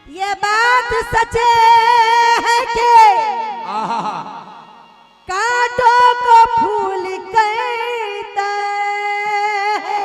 ये बात सच है कि कांटों को फूल कहता है।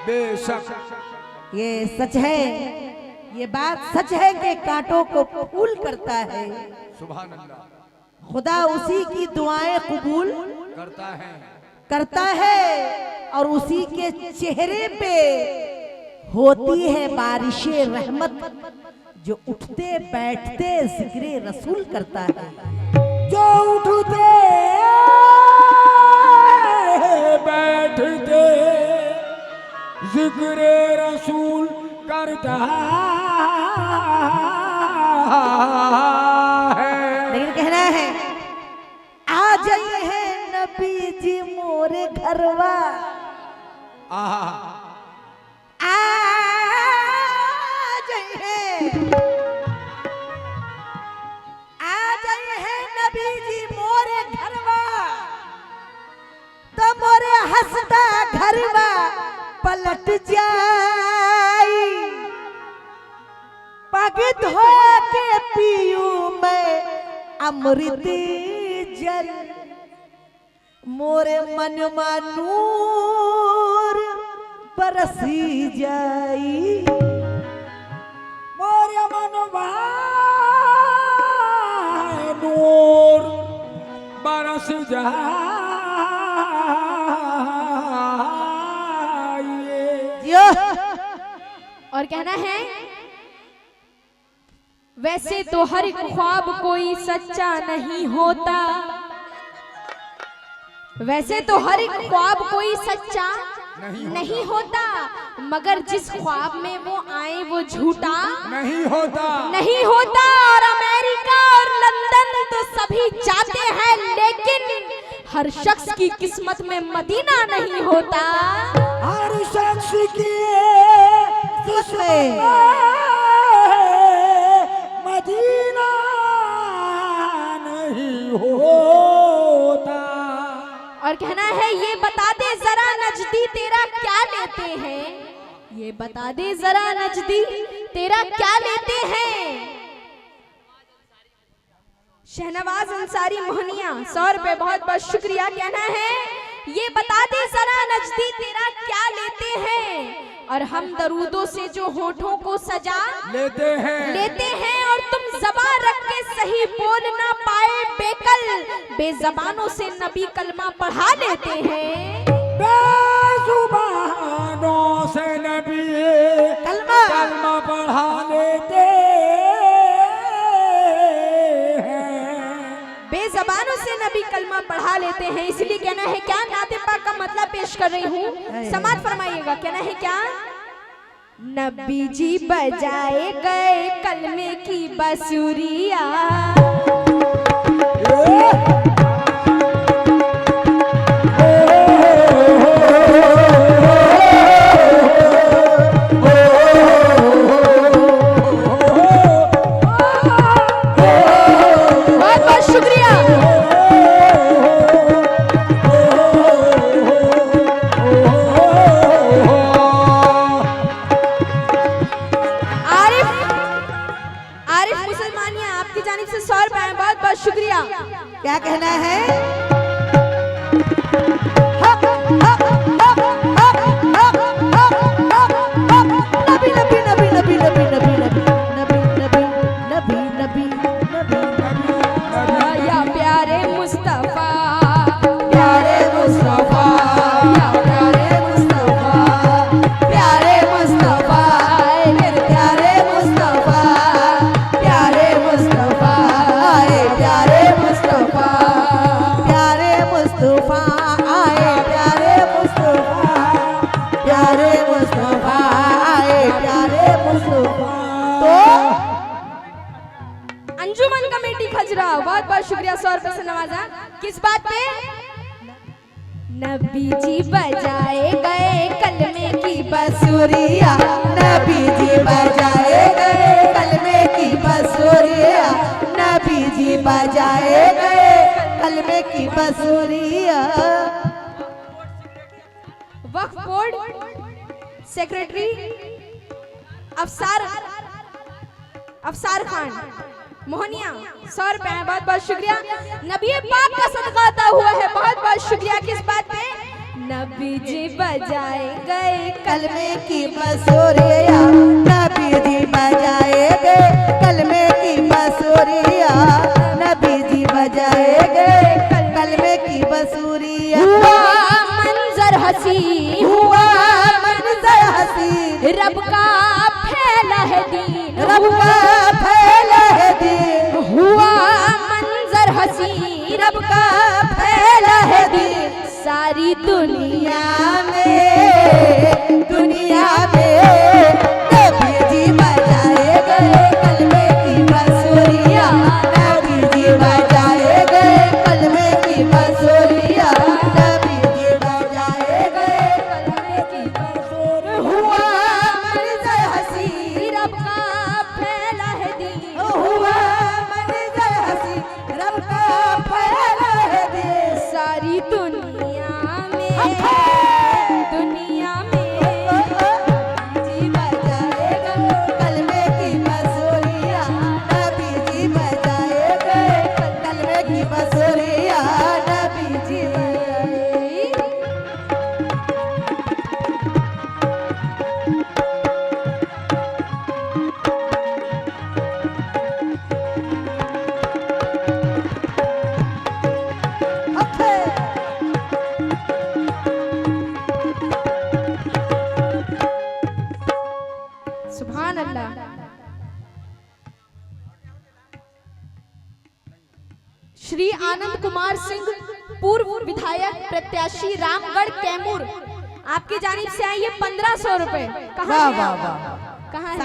बेशक ये सच है, ये बात सच है कि कांटों को फूल करता है। सुभान अल्लाह। खुदा उसी की दुआएं कबूल करता है और उसी के चेहरे पे होती है बारिशे रहमत, जो उठते बैठते जिक्रे रसूल करता है। जो उठते बैठते जिक्र रसूल करता है। लेकिन कहना है आ जाइए है नबी जी मोरे घरवा, आ जाइए है नबी जी मोरे घरवा, तो मोरे हंसता घरवा पलट जाई। पग धो के पीयूं मैं अमृत जल, मोरे मन में नूर बरसी जाई। मोरे मन नूर बरस जाइए। और कहना है वैसे तो हर ख्वाब कोई सच्चा नहीं होता, वैसे तो हर ख्वाब कोई सच्चा नहीं होता, मगर जिस ख्वाब में वो आए वो झूठा नहीं होता। और अमेरिका और लंदन तो सभी जाते हैं, लेकिन हर शख्स की किस्मत में मदीना नहीं होता। हर शख्स की मदीना नहीं होता। और कहना है ये बता दे जरा नजदी तेरा क्या लेते हैं, ये बता दे जरा नजदी तेरा क्या लेते हैं। शहनवाज अंसारी मोहनिया 100 रुपए बहुत बहुत शुक्रिया। कहना है ये बता दे जरा नजदी तेरा क्या लेते हैं, और हम दरूदों से जो होठों को सजा लेते हैं और तुम ज़बान रख के सही बोल ना पाए बेकल, बेज़बानों से नबी कलमा पढ़ा लेते हैं। बेज़ुबानों से नबी कलमा पढ़ा लेते बेज़बानों से नबी कलमा पढ़ा लेते हैं। इसलिए कहना है क्या, नाते पाक का मतलब पेश कर रही हूँ, समाज फरमाइएगा। कहना है क्या, नबी जी बजाए गए कलमे की बांसुरिया, शुक्रिया। क्या कहना है, नबी नबी नबी नबी नबी नबी नबी नबी नबी नबी नबी या प्यारे मुस्तफा, प्यारे मुस्तफा, या प्यारे मुस्तफा, प्यारे मुस्तफा, मेरे प्यारे मुस्तफा, प्यारे मुस्तफा, प्यारे मुस्तफा, प्यारे मुस्तफा आए, प्यारे मुस्तफा, प्यारे मुस्तफा आए, प्यारे मुस्तफा। तो अंजुमन कमेटी खजरा बहुत बहुत शुक्रिया 100 रुपए से नवाजा। किस बात पे, नबी जी बजाए गए कलमे की बांसुरिया, नबी जी बजाए गए कलमे की बांसुरिया, नबी जी बजाए गए कलमे की बांसुरिया। वक्फ बोर्ड सेक्रेटरी अफसार अफसार खान मोहनिया 100 रुपए है, बहुत बहुत शुक्रिया। नबी पाक का सदका अता हुआ है, बहुत बहुत शुक्रिया। किस बात पे? नबी जी बजाए गए कलमे की बसोरिया, नबी जी बजाए गए कलमे की बसोरिया, नबी जी बजाए गए कलमे की बसुरिया। हुआ मंजर हसी, हुआ मंजर हसी, रब का फैला है दीन, रब का फैला है दीन। हुआ मंजर हसी, रब का फैला है दीन। सारी दुनिया दुनिया में नबी जी बजाए गए कलमे की बसुरिया, नबी जी बजाए गए कलमे की बसुरिया, नबी जी बजाए गए कलमे की बसुरिया। हुआ मंजर हसी, रब का फैला है दीन, हुआ मंजर हसी, रब का फैला है दीन। सारी दुनिया में जी बजाएगा कलमे की बसुरिया, नबी जी बजाएगा कलमे की बसुरिया, नबी जी सुभान अल्लाह। श्री आनंद कुमार सिंह पूर्व विधायक प्रत्याशी रामगढ़ कैमूर, आपकी जानिब से आई है 1500 रुपए। वाह कहाँ वाह वाह, कहाँ है?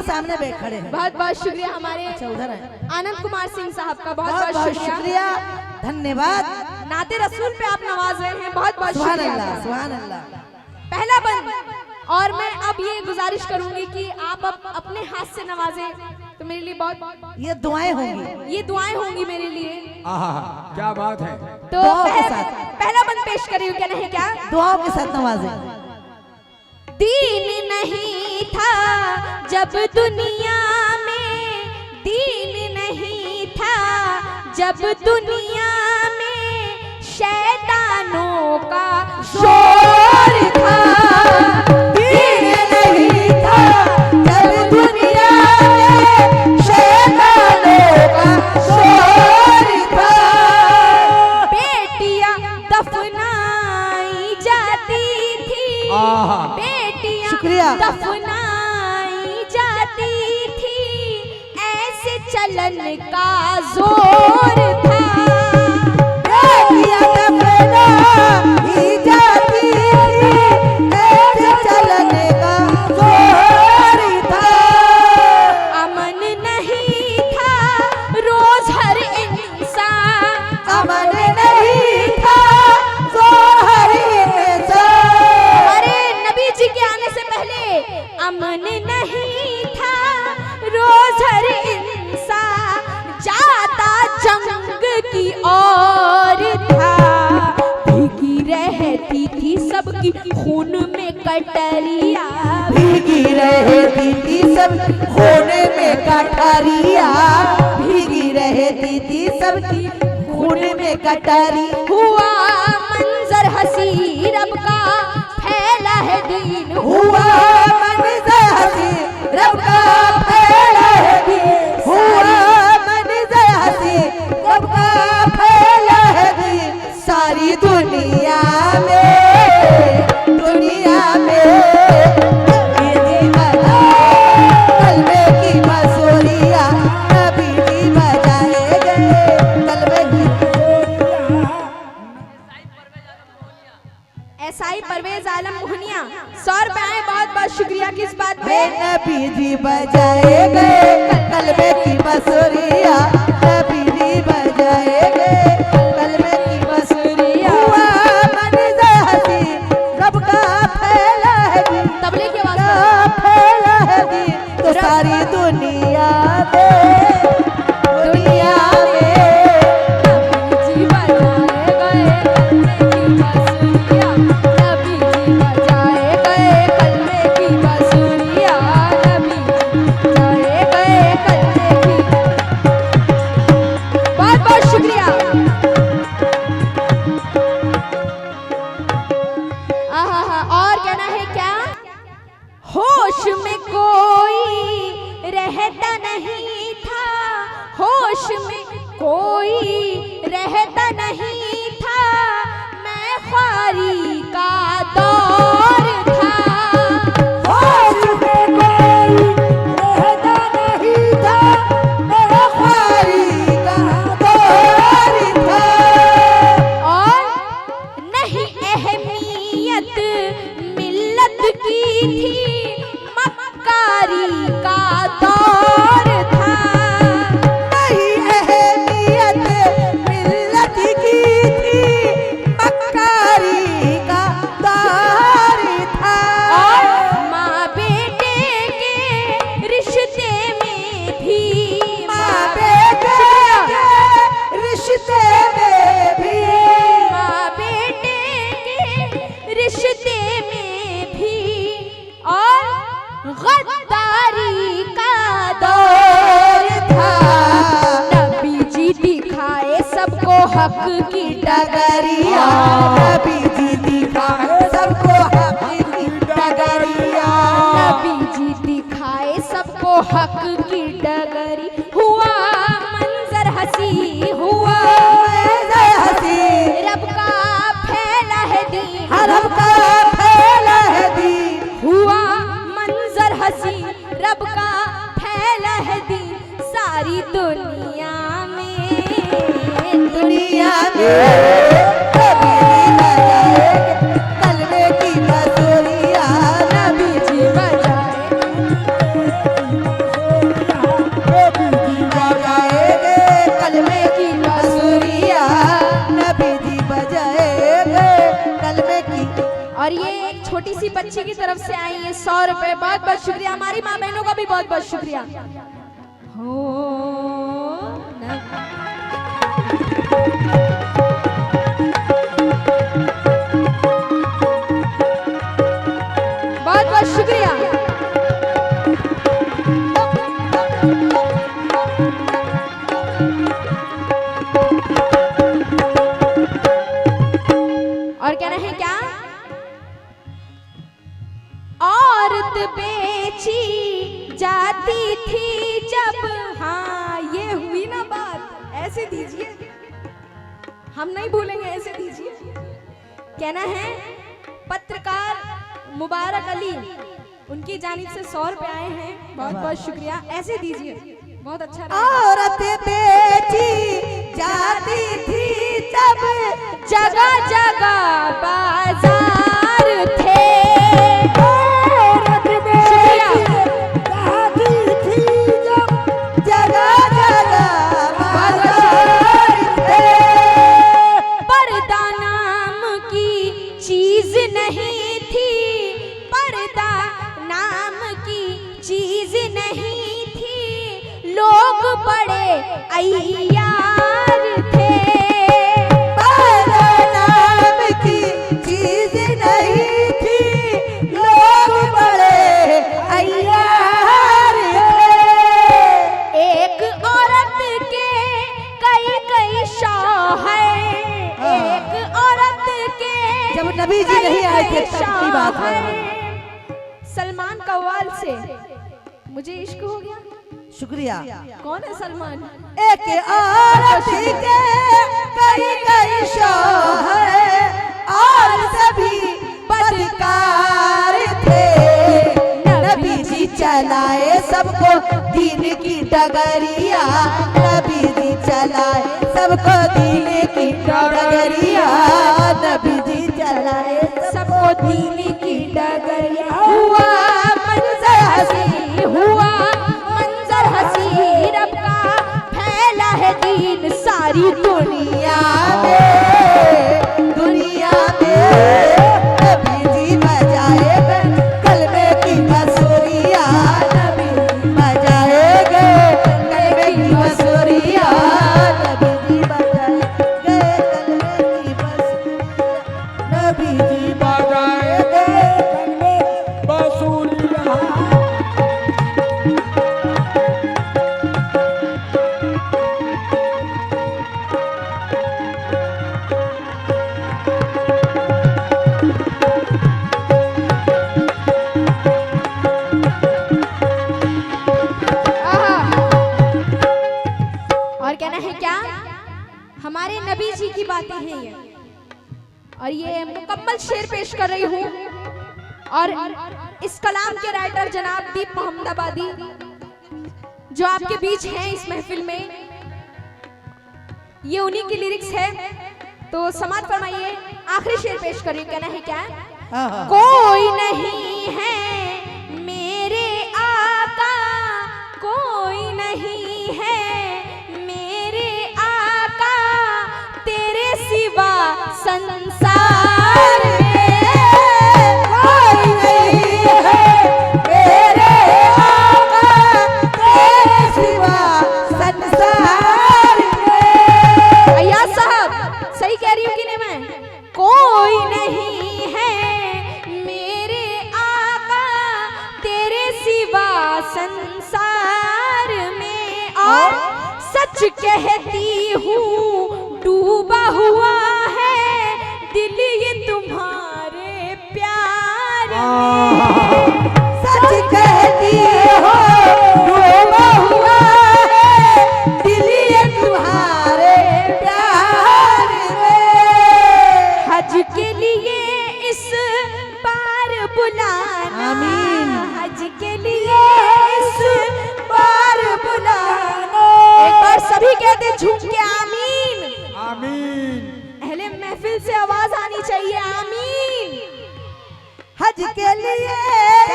सामने बैठ खड़े हैं। बहुत बहुत शुक्रिया हमारे अच्छा उधर है। आनंद कुमार सिंह साहब का बहुत बहुत बहुत बहुत शुक्रिया। शुक्रिया, धन्यवाद। नाते रसूल पे आप नवाज रहे हैं, बहुत बहुत सुभान शुक्रिया। अल्लाह, सुभान अल्लाह। पहला बंद। और मैं अब ये गुजारिश करूंगी कि आप अब अपने हाथ से नवाजें तो मेरे लिए बहुत, ये दुआएं होंगी। ये दुआएं होंगी मेरे लिए। आहा, क्या बात है। तो दुआओं के साथ। पहला बंद पेश करी क्या नहीं क्या? दुआओं के साथ नवाजे। दीन नहीं था जब दुनिया में, दीन नहीं था जब दुनिया में, शैतानों का शोर था। दीन नहीं था जब दुनिया में, शैतानों का शोर था। बेटियां दफनाई जाती थी, आहा। बेटियां शुक्रिया। दफनाई जाती थी, ऐसे चलन का जोर था। बेटियां दफनाई जाती थी, ऐसे चलने का जोर था। अमन नहीं था रोज हर इंसान, अमन नहीं था जोहर इंसान। हमारे नबी जी के आने से पहले अमन नहीं था रोज हर इंसान, जाता जंग की ओर था। भीगी रहती थी सबकी खून में कटरिया, भीगी रहती थी सब खूने में कटारिया, भीगी रहती थी सबकी खूने में कटारी। हुआ मंजर हसी, रब का फैला है दीन, हुआ मंजर हसी, रब का फैला है दीन। हुआ मंजर हसी, रब का फैला है दीन। सारी दुनिया में, दुनिया में नबी जी बजाए कलमे की बसुरिया, नबी जी बजाए गए कलमे की बसुरिया। एसआई परवेज आलम मोहनिया 100 रुपए आए, बहुत बहुत शुक्रिया। किस बात पे? नबी जी बजाए गए कलमे की बसुरिया, नबी जी बजाए गए कलमे की बसुरिया। हुआ मंजर हसी, रब का फैला है दीन, तबले की आवाज का फैला है दीन। तो सारी दुनिया में, दुनिया में जी बजाए गए कलमे की बसुरिया, नबी जी बजाए गए कलमे की बसुरिया, नबी जी बजाए गए कलमे हक की डगरिया, नबी जी दिखाए सबको हक की डगरिया, नबी जी दिखाए सबको हक की डगरी। हुआ मंजर हसी, हुआ हसी रब का फैला है दीन, हरम का फैला है दीन, हुआ मंजर हसी रब का फैला है दीन, सारी दुनिया में, दुनिया में नबी जी बजाएंगे कलमे की बांसुरिया, नबी जी बजाएंगे कलमे की बांसुरिया, नबी जी बजाएंगे कलमे की। और ये एक छोटी सी बच्ची की तरफ से आई है 100 रुपए। बहुत बहुत शुक्रिया, हमारी माँ बहनों का भी बहुत बहुत शुक्रिया। हो बहुत बहुत शुक्रिया। और कहना है क्या, औरत बेची जाती थी जब, हाँ ये हुई ना बात, ऐसे दीजिए, हम नहीं भूलेंगे, ऐसे दीजिए। कहना है पत्रकार मुबारक अली, उनकी जानिब से 100 रुपए आए हैं, बहुत बहुत शुक्रिया। ऐसे दीजिए, बहुत अच्छा रहेगा। औरत बेची जाती थी जब, जगह जगह बाजार थे, औरत बेची जाती थी जब, जगह जगह बाजार थे, पर्दा नाम की चीज नहीं थी, पर्दा नाम की चीज नहीं थी, लोग बड़े अय्यार थे, पर्दा नाम की चीज नहीं थी, लोग बड़े अय्यार थे। एक औरत के कई कई शौहर, एक औरत के जब नबी जी नहीं आए थे तब की बात है। सलमान कव्वाल से मुझे इश्क हो गया। शुक्रिया। कौन है सलमान? एक औरत के कई कई शौहर और सभी बदकार थे, नबी जी चलाए सबको दीन की डगरिया, नबी जी चलाए सबको दीन की डगरिया, नबी जी चलाए सबको दीन की डगरिया। हुआ मंजर हसी, हुआ मंजर हसी रब का फैला है दीन, सारी दुनिया में, दुनिया में नबी जी बजाएंगे कलमे की बांसुरिया, नबी जी बजाएंगे कलमे की बांसुरिया, नबी जी बजाएंगे कलमे की बांसुरिया, नबी जी बजाएंगे कलमे बांसुरिया। और कहना है क्या, हमारे नबी जी की बातें हैं ये, और ये मुकम्मल शेर पेश कर रही हूँ। और इस कलाम के राइटर जनाब दीप मोहम्मदाबादी जो आपके बीच हैं इस महफिल में, ये उन्हीं की लिरिक्स है, तो समाज फरमाइए। आखिरी शेर पेश करिए। कहना है क्या, कोई नहीं है मेरे आका, कोई नहीं है मेरे आका, तेरे सिवा संसार में, कोई नहीं है मेरे आका, तेरे सिवा संसार में। अय्या साहब सही कह रही हूँ कि नहीं मैं? कोई नहीं है मेरे आका, तेरे सिवा संसार में, और सच कहती हूँ डूबा हुआ है दिल ये तुम्हारे प्यार में। सच कहती हो डूबा हुआ है दिल ये तुम्हारे प्यार में। हज के लिए इस बार बुलाना, आमीन। हज के लिए इस बार बुलाना। एक बार सभी कहते झूम के आमीन। आमीन। अहले महफिल से आवाज आनी चाहिए आमीन। हज के लिए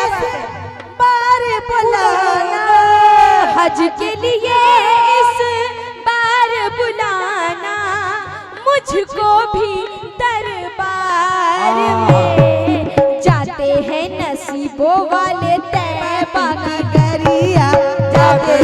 इस बार बुलाना, हज के लिए इस बार बुलाना, मुझको भी दरबार में। जाते हैं नसीबों वाले तैबा की नगरिया, जाते